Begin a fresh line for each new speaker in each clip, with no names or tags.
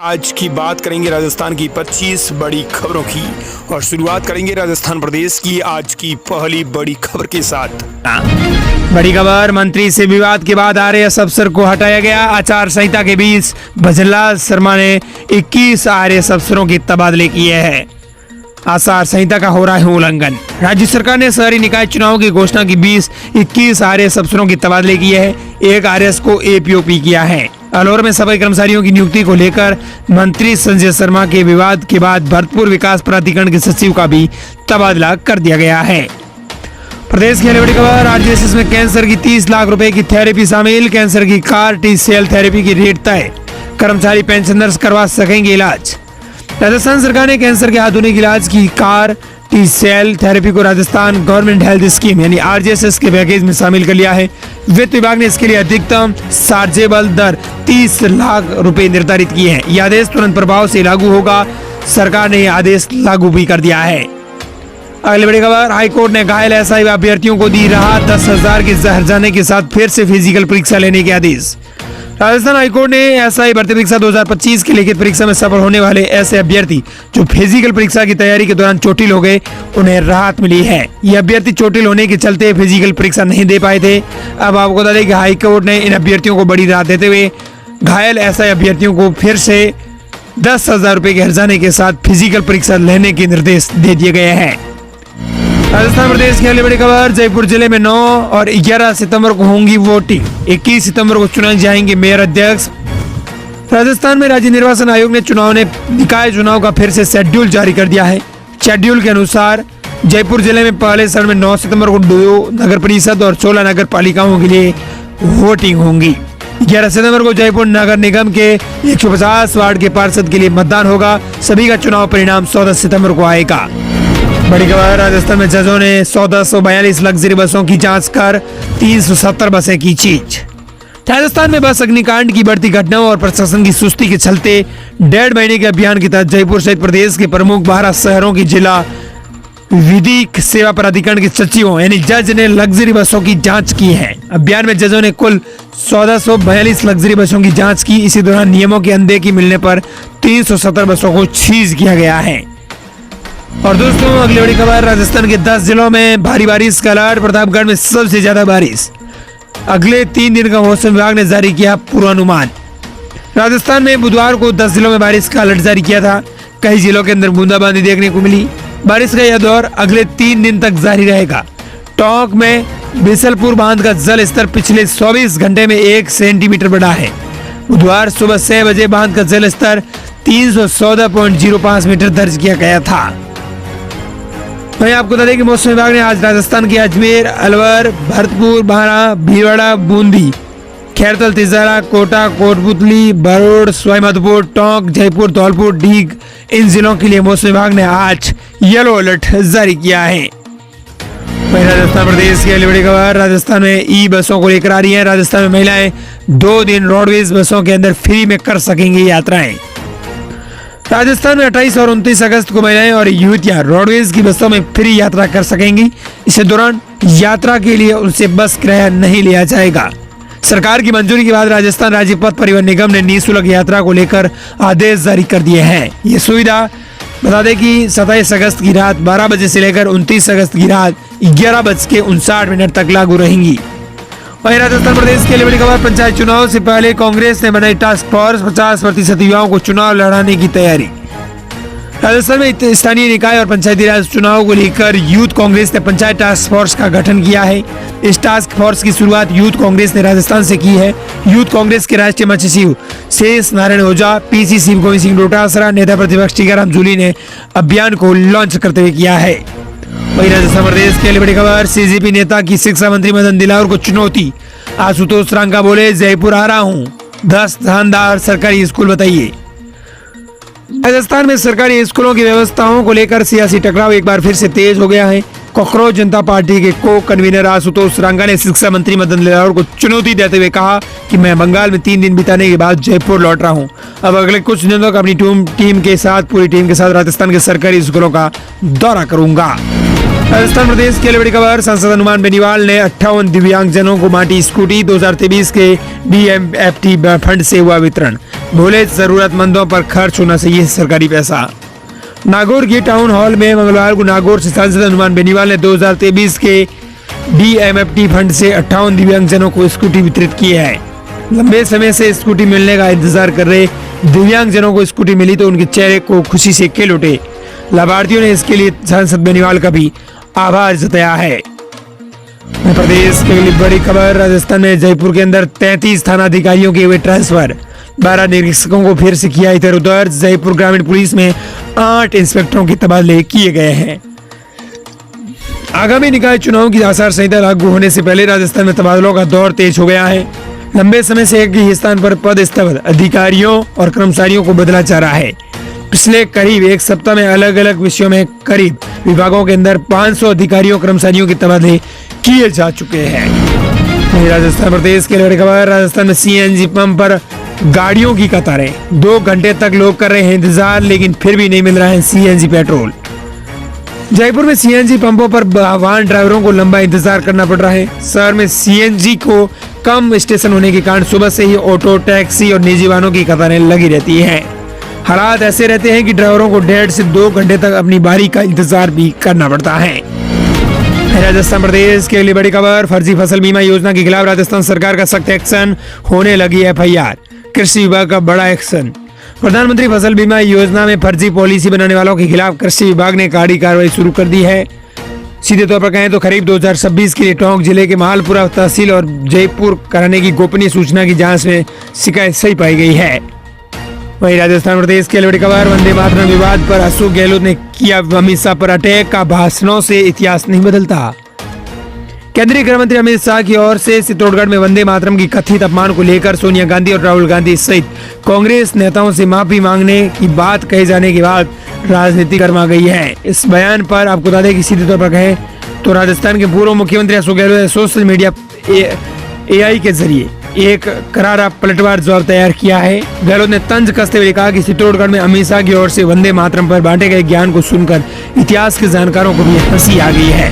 आज की बात करेंगे राजस्थान की 25 बड़ी खबरों की और शुरुआत करेंगे राजस्थान प्रदेश की आज की पहली बड़ी खबर के साथ।
बड़ी खबर, मंत्री से विवाद के बाद आरएएस अफसर को हटाया गया। आचार संहिता के बीच भजनलाल शर्मा ने 21 आरएएस अफसरों के तबादले किए हैं। आचार संहिता का हो रहा है उल्लंघन। राज्य सरकार ने शहरी निकाय चुनाव की घोषणा के बीच 21 आरएएस अफसरों के तबादले किए हैं। एक आरएएस को एपीओपी किया है। अलवर में सफाई कर्मचारियों की नियुक्ति को लेकर मंत्री संजय शर्मा के विवाद के बाद भरतपुर विकास प्राधिकरण के सचिव का भी तबादला कर दिया गया है। प्रदेश की बड़ी खबर, आरजीएसएस में कैंसर की 30 लाख रुपए की थेरेपी शामिल। कैंसर की कार टी सेल थेरेपी की रेट तय। कर्मचारी पेंशनर्स करवा सकेंगे इलाज। राजस्थान सरकार ने कैंसर के आधुनिक इलाज की कार टी सेल थेरेपी को राजस्थान गवर्नमेंट हेल्थ स्कीम यानी आरजीएसएस के पैकेज में शामिल कर लिया है। वित्त विभाग ने इसके लिए अधिकतम चार्जेबल दर 30 लाख रुपए निर्धारित किए हैं। यह आदेश तुरंत प्रभाव से लागू होगा। सरकार ने यह आदेश लागू भी कर दिया है। अगली बड़ी खबर, हाईकोर्ट ने घायल एसआई अभ्यर्थियों को दी राहत। 10,000 के जहर जाने के साथ फिर से फिजिकल परीक्षा लेने के आदेश। राजस्थान हाईकोर्ट ने एसआई भर्ती परीक्षा 2025 की लिखित परीक्षा में सफल होने वाले ऐसे अभ्यर्थी जो फिजिकल परीक्षा की तैयारी के दौरान चोटिल हो गए, उन्हें राहत मिली है। ये अभ्यर्थी चोटिल होने के चलते फिजिकल परीक्षा नहीं दे पाए थे। अब आपको बता दें कि हाईकोर्ट ने इन अभ्यर्थियों को बड़ी राहत देते हुए घायल एसआई अभ्यर्थियों को फिर से 10,000 रुपए के हर्जाने के साथ फिजिकल परीक्षा लेने के निर्देश दे दिए गए हैं। राजस्थान प्रदेश की अगली बड़ी खबर, जयपुर जिले में 9 और 11 सितंबर को होंगी वोटिंग। 21 सितंबर को चुने जाएंगे मेयर अध्यक्ष। राजस्थान में राज्य निर्वाचन आयोग ने निकाय चुनाव का फिर से शेड्यूल जारी कर दिया है। शेड्यूल के अनुसार जयपुर जिले में पहले चरण में 9 सितंबर को 2 नगर परिषद और 16 नगर पालिकाओं के लिए वोटिंग होंगी। 11 सितंबर को जयपुर नगर निगम के 150 वार्ड के पार्षद के लिए मतदान होगा। सभी का चुनाव परिणाम 14 सितंबर को आएगा। बड़ी खबर, राजस्थान में जजों ने 1442 लग्जरी बसों की जांच कर 370 बसें की सीज। राजस्थान में बस अग्निकांड की बढ़ती घटनाओं और प्रशासन की सुस्ती के चलते 1.5 महीने के अभियान के तहत जयपुर सहित प्रदेश के प्रमुख 12 शहरों की जिला विधिक सेवा प्राधिकरण के सचिवों यानी जज ने लग्जरी बसों की जांच की है। अभियान में जजों ने कुल 1442 लग्जरी बसों की जांच की। इसी दौरान नियमों की अनदेखी मिलने पर 370 बसों को सीज किया गया है। और दोस्तों अगली बड़ी खबर, राजस्थान के 10 जिलों में भारी बारिश का अलर्ट। प्रतापगढ़ में सबसे ज्यादा बारिश। अगले 3 दिन का मौसम विभाग ने जारी किया पूर्वानुमान। राजस्थान में बुधवार को 10 जिलों में बारिश का अलर्ट जारी किया था। कई जिलों के अंदर बूंदाबांदी देखने को मिली। बारिश का यह दौर अगले 3 दिन तक जारी रहेगा। टोंक में बिसलपुर बांध का जल स्तर पिछले 24 घंटे में 1 सेंटीमीटर बढ़ा है। बुधवार सुबह 6 बजे बांध का जल स्तर 314.05 मीटर दर्ज किया गया था। वहीं आपको बता दें कि मौसम विभाग ने आज राजस्थान के अजमेर, अलवर, भरतपुर, बारा, भीलवाड़ा, बूंदी, खैरतल, तिजारा, कोटा, कोटपुतली, बरोड़, सवाईमाधोपुर, टोंक, जयपुर, धौलपुर, डीग इन जिलों के लिए मौसम विभाग ने आज येलो अलर्ट जारी किया है। वहीं राजस्थान प्रदेश की अगली बड़ी खबर, राजस्थान में ई बसों को लेकर आ रही है। राजस्थान में महिलाएं 2 दिन रोडवेज बसों के अंदर फ्री में कर सकेंगी यात्राएं। राजस्थान में 28 और 29 अगस्त को महिलाएं और युवतियां रोडवेज की बसों में फ्री यात्रा कर सकेंगी। इस दौरान यात्रा के लिए उनसे बस किराया नहीं लिया जाएगा। सरकार की मंजूरी के बाद राजस्थान राज्य पथ परिवहन निगम ने निःशुल्क यात्रा को लेकर आदेश जारी कर दिए हैं। ये सुविधा बता दें कि 27 अगस्त की रात 12 बजे से लेकर 29 अगस्त की रात 11:59 तक लागू रहेंगी। वहीं राजस्थान प्रदेश के लिए बड़ी खबर, पंचायत चुनाव से पहले कांग्रेस ने बनाई टास्क फोर्स। 50% युवाओं को चुनाव लड़ाने की तैयारी। राजस्थान में स्थानीय निकाय और पंचायती राज चुनाव को लेकर यूथ कांग्रेस ने पंचायत टास्क फोर्स का गठन किया है। इस टास्क फोर्स की शुरुआत यूथ कांग्रेस ने राजस्थान से की है। यूथ कांग्रेस के राष्ट्रीय महासचिव शेष नारायण ओझा, पीसीसी गोविंद सिंह डोटासरा, नेता प्रतिपक्ष टीकाराम जूली ने अभियान को लॉन्च करते हुए किया है। वहीं राजस्थान प्रदेश की अगली बड़ी खबर, सीजेपी नेता की शिक्षा मंत्री मदन दिलावर को चुनौती। आशुतोष रांका बोले, जयपुर आ रहा हूं, 10 शानदार सरकारी स्कूल बताइए। राजस्थान में सरकारी स्कूलों की व्यवस्थाओं को लेकर सियासी टकराव एक बार फिर से तेज हो गया है। कॉकरोच जनता पार्टी के को कन्वीनर आशुतोष रांका ने शिक्षा मंत्री मदन दिलावर को चुनौती देते हुए कहा कि मैं बंगाल में 3 दिन बिताने के बाद जयपुर लौट रहा हूं। अब अगले कुछ दिनों तक अपनी पूरी टीम के साथ राजस्थान के सरकारी स्कूलों का दौरा करूंगा। राजस्थान प्रदेश के लिए बड़ी खबर, सांसद हनुमान बेनीवाल ने 58 दिव्यांगजनों को बांटी स्कूटी। 2023 के BMFT फंड से हुआ वितरण। बोले जरूरतमंदों पर खर्च होना चाहिए सरकारी पैसा। नागौर के टाउन हॉल में मंगलवार को नागौर से सांसद हनुमान बेनीवाल ने 2023 के DMFT फंड से 58 दिव्यांगजनों को स्कूटी वितरित की है। लंबे समय से स्कूटी मिलने का इंतजार कर रहे दिव्यांगजनों को स्कूटी मिली तो उनके चेहरे को खुशी से खिल उठे। लाभार्थियों ने इसके लिए सांसद बेनीवाल का भी आभार जताया है। मध्य प्रदेश के लिए बड़ी खबर, राजस्थान में जयपुर के अंदर 33 थाना अधिकारियों के हुए ट्रांसफर, 12 निरीक्षकों को फिर से किया इधर उधर। जयपुर ग्रामीण पुलिस में 8 इंस्पेक्टरों के तबादले किए गए हैं। आगामी निकाय चुनाव की आचार संहिता लागू होने से पहले राजस्थान में तबादलों का दौर तेज हो गया है। लंबे समय से एक ही स्थान पर पदस्थापित अधिकारियों और कर्मचारियों को बदला जा रहा है। पिछले करीब एक सप्ताह में अलग अलग विषयों में करीब विभागों के अंदर 500 अधिकारियों कर्मचारियों के तबादले किए जा चुके हैं। राजस्थान प्रदेश के बड़ी खबर, राजस्थान में CNG पंप पर गाड़ियों की कतारें, 2 घंटे तक लोग कर रहे हैं इंतजार लेकिन फिर भी नहीं मिल रहा है CNG पेट्रोल। जयपुर में CNG पंपों पर वाहन ड्राइवरों को लंबा इंतजार करना पड़ रहा है। शहर में CNG को कम स्टेशन होने के कारण सुबह से ही ऑटो, टैक्सी और निजी वाहनों की कतारें लगी रहती हैं। हालात ऐसे रहते हैं कि ड्राइवरों को 1.5 से 2 घंटे तक अपनी बारी का इंतजार भी करना पड़ता है। राजस्थान प्रदेश के लिए बड़ी खबर, फर्जी फसल बीमा योजना के खिलाफ राजस्थान सरकार का सख्त एक्शन, होने लगी FIR। कृषि विभाग का बड़ा एक्शन। प्रधानमंत्री फसल बीमा योजना में फर्जी पॉलिसी बनाने वालों के खिलाफ कृषि विभाग ने कड़ी कार्रवाई शुरू कर दी है। सीधे तौर पर कहें तो खरीफ 2026 के लिए टोंक जिले के मालपुरा तहसील और जयपुर कराने की गोपनीय सूचना की जांच में शिकायत सही पाई गई है। वहीं राजस्थान प्रदेश के लिए बड़ी खबर, वंदे मातरम विवाद पर अशोक गहलोत ने किया अमित शाह पर अटैक, का भाषणों से इतिहास नहीं बदलता। केंद्रीय गृह मंत्री अमित शाह की ओर से चित्तौड़गढ़ में वंदे मातरम की कथित अपमान को लेकर सोनिया गांधी और राहुल गांधी सहित कांग्रेस नेताओं से माफी मांगने की बात कहे जाने के बाद राजनीति गर्मा गई है। इस बयान पर आपको बता दें कि सीधे तौर पर कहें तो राजस्थान के पूर्व मुख्यमंत्री अशोक गहलोत ने सोशल मीडिया AI के जरिए एक करारा पलटवार जवाब तैयार किया है। गहलोत ने तंज कसते हुए कहा कि चित्तौड़गढ़ में अमित शाह की ओर से वंदे मातरम पर बांटे गए ज्ञान को सुनकर इतिहास के जानकारों को भी हंसी आ गई है।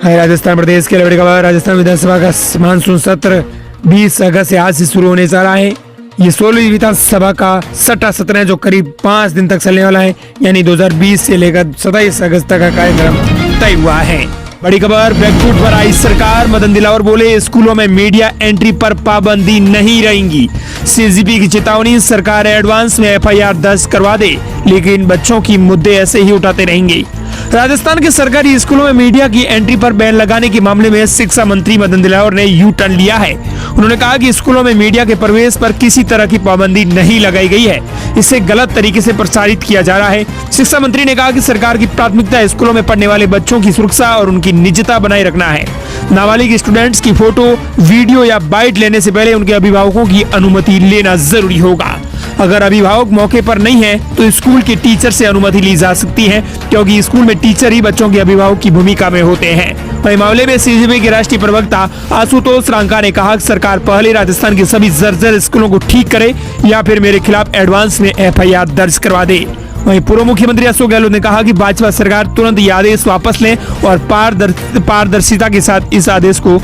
राजस्थान प्रदेश के बड़ी खबर, राजस्थान विधानसभा का मानसून सत्र 20 अगस्त से आज से शुरू होने जा रहा है। ये 16वीं विधानसभा का 6वां सत्र है जो करीब 5 दिन तक चलने वाला है, यानी 2020 से लेकर 27 अगस्त तक का कार्यक्रम तय हुआ है। बड़ी खबर, ब्लैकफुट पर आई सरकार, मदन दिलावर बोले स्कूलों में मीडिया एंट्री पर पाबंदी नहीं रहेगी। CGP की चेतावनी, सरकार एडवांस में FIR दर्ज करवा दे लेकिन बच्चों की मुद्दे ऐसे ही उठाते रहेंगे। राजस्थान के सरकारी स्कूलों में मीडिया की एंट्री पर बैन लगाने के मामले में शिक्षा मंत्री मदन दिलावर ने यू टर्न लिया है। उन्होंने कहा कि स्कूलों में मीडिया के प्रवेश पर किसी तरह की पाबंदी नहीं लगाई गई है, इसे गलत तरीके से प्रसारित किया जा रहा है। शिक्षा मंत्री ने कहा कि सरकार की प्राथमिकता स्कूलों में पढ़ने वाले बच्चों की सुरक्षा और उनकी निजता बनाए रखना है। नाबालिग स्टूडेंट्स की फोटो, वीडियो या बाइट लेने से पहले उनके अभिभावकों की अनुमति लेना जरूरी होगा। अगर अभिभावक मौके पर नहीं है तो स्कूल के टीचर से अनुमति ली जा सकती है, क्योंकि स्कूल में टीचर ही बच्चों के अभिभावक की भूमिका में होते हैं। वही मामले में CGP के राष्ट्रीय प्रवक्ता आशुतोष रांका ने कहा कि सरकार पहले राजस्थान के सभी जर्जर स्कूलों को ठीक करे या फिर मेरे खिलाफ एडवांस में FIR दर्ज करवा दे। वहीं पूर्व मुख्यमंत्री अशोक गहलोत ने कहा कि भाजपा सरकार तुरंत ये आदेश वापस लें और पारदर्शिता के साथ इस आदेश को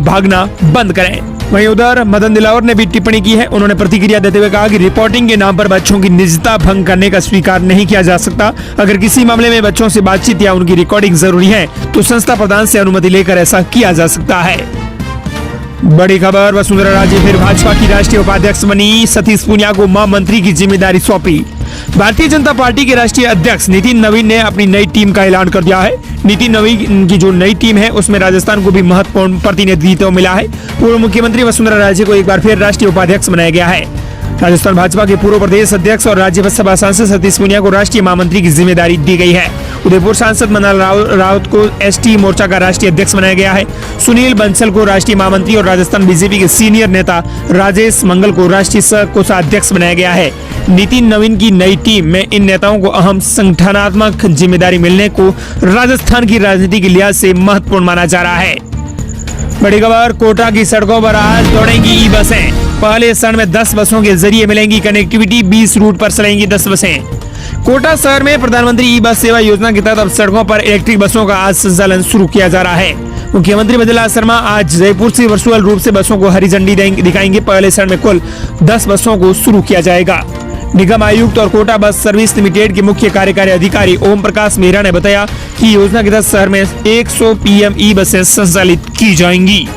भागना बंद करें। वहीं उधर मदन दिलावर ने भी टिप्पणी की है। उन्होंने प्रतिक्रिया देते हुए कहा कि रिपोर्टिंग के नाम पर बच्चों की निजता भंग करने का स्वीकार नहीं किया जा सकता। अगर किसी मामले में बच्चों से बातचीत या उनकी रिकॉर्डिंग जरूरी है तो संस्था प्रधान से अनुमति लेकर ऐसा किया जा सकता है। बड़ी खबर, वसुंधरा राजे फिर भाजपा की राष्ट्रीय उपाध्यक्ष बनी, सतीश पूनिया को महामंत्री की जिम्मेदारी सौंपी। भारतीय जनता पार्टी के राष्ट्रीय अध्यक्ष नितिन नवीन ने अपनी नई टीम का ऐलान कर दिया है। नितिन नवीन की जो नई टीम है उसमें राजस्थान को भी महत्वपूर्ण प्रतिनिधित्व मिला है। पूर्व मुख्यमंत्री वसुंधरा राजे को एक बार फिर राष्ट्रीय उपाध्यक्ष बनाया गया है। राजस्थान भाजपा के पूर्व प्रदेश अध्यक्ष और राज्यसभा सांसद सतीश पूनिया को राष्ट्रीय महामंत्री की जिम्मेदारी दी गई है। उदयपुर सांसद मनल राउत को ST मोर्चा का राष्ट्रीय अध्यक्ष बनाया गया है। सुनील बंसल को राष्ट्रीय महामंत्री और राजस्थान BJP के सीनियर नेता राजेश मंगल को राष्ट्रीय सह कोषाध्यक्ष बनाया गया है। नितिन नवीन की नई टीम में इन नेताओं को अहम संगठनात्मक जिम्मेदारी मिलने को राजस्थान की राजनीति के लिहाज से महत्वपूर्ण माना जा रहा है। बड़ी खबर, कोटा की सड़कों पर आज दौड़ेंगी ई बसें। पहले चरण में 10 बसों के जरिए मिलेंगी कनेक्टिविटी, 20 रूट पर चलेंगी 10 बसें। कोटा शहर में प्रधानमंत्री ई बस सेवा योजना के तहत अब सड़कों पर इलेक्ट्रिक बसों का आज संचालन शुरू किया जा रहा है। मुख्यमंत्री भजनलाल शर्मा आज जयपुर से वर्चुअल रूप से बसों को हरी झंडी दिखाएंगे। पहले चरण में कुल 10 बसों को शुरू किया जाएगा। निगम आयुक्त और कोटा बस सर्विस लिमिटेड के मुख्य कार्यकारी अधिकारी ओम प्रकाश मेहरा ने बताया कि योजना के तहत शहर में 100 PM ई बसें संचालित की जाएंगी।